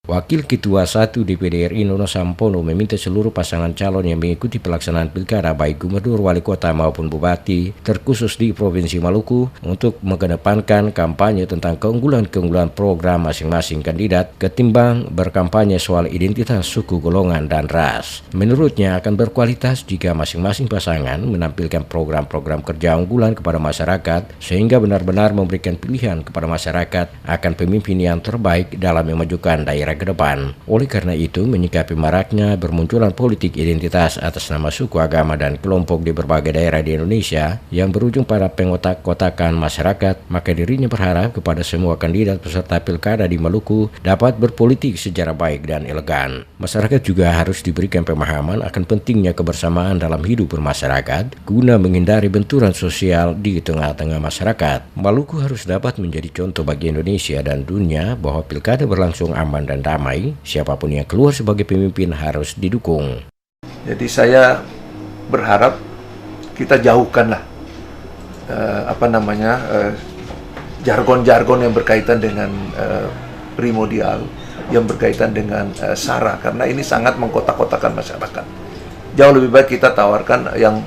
Wakil Ketua 1 DPD RI Nono Sampono meminta seluruh pasangan calon yang mengikuti pelaksanaan pilkada baik gubernur, wali kota maupun bupati terkhusus di Provinsi Maluku untuk mengedepankan kampanye tentang keunggulan-keunggulan program masing-masing kandidat ketimbang berkampanye soal identitas suku, golongan, dan ras. Menurutnya akan berkualitas jika masing-masing pasangan menampilkan program-program kerja unggulan kepada masyarakat sehingga benar-benar memberikan pilihan kepada masyarakat akan pemimpin yang terbaik dalam memajukan daerah ke depan. Oleh karena itu, menyikapi maraknya bermunculan politik identitas atas nama suku, agama, dan kelompok di berbagai daerah di Indonesia yang berujung pada pengotak-kotakan masyarakat, maka dirinya berharap kepada semua kandidat peserta pilkada di Maluku dapat berpolitik secara baik dan elegan. Masyarakat juga harus diberikan pemahaman akan pentingnya kebersamaan dalam hidup bermasyarakat guna menghindari benturan sosial di tengah-tengah masyarakat. Maluku harus dapat menjadi contoh bagi Indonesia dan dunia bahwa pilkada berlangsung aman dan damai, siapapun yang keluar sebagai pemimpin harus didukung. Jadi saya berharap kita jauhkanlah jargon-jargon yang berkaitan dengan primordial, yang berkaitan dengan SARA, karena ini sangat mengkotak-kotakan masyarakat. Jauh lebih baik kita tawarkan yang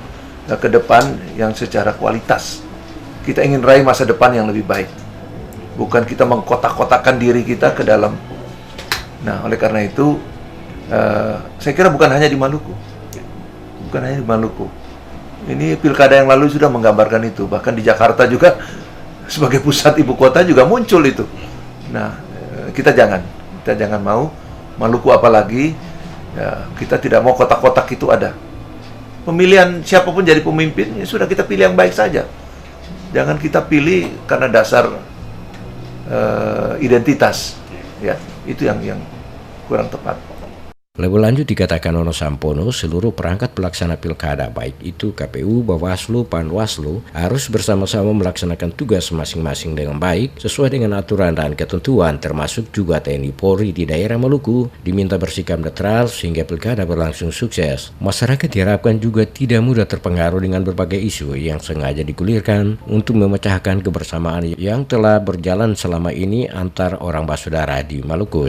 ke depan yang secara kualitas. Kita ingin raih masa depan yang lebih baik, bukan kita mengkotak-kotakan diri kita ke dalam. Nah, oleh karena itu, saya kira bukan hanya di Maluku. Bukan hanya di Maluku. Ini pilkada yang lalu sudah menggambarkan itu. Bahkan di Jakarta juga, sebagai pusat ibu kota juga muncul itu. Nah, kita jangan mau. Maluku apalagi, ya, kita tidak mau kotak-kotak itu ada. Pemilihan siapapun jadi pemimpin, ya sudah kita pilih yang baik saja. Jangan kita pilih karena dasar identitas. Ya, itu yang kurang tepat. Lebih lanjut dikatakan Nono Sampono, seluruh perangkat pelaksana pilkada baik itu KPU, Bawaslu, Panwaslu harus bersama-sama melaksanakan tugas masing-masing dengan baik sesuai dengan aturan dan ketentuan, termasuk juga TNI Polri di daerah Maluku diminta bersikap netral sehingga pilkada berlangsung sukses. Masyarakat diharapkan juga tidak mudah terpengaruh dengan berbagai isu yang sengaja digulirkan untuk memecahkan kebersamaan yang telah berjalan selama ini antar orang bersaudara di Maluku.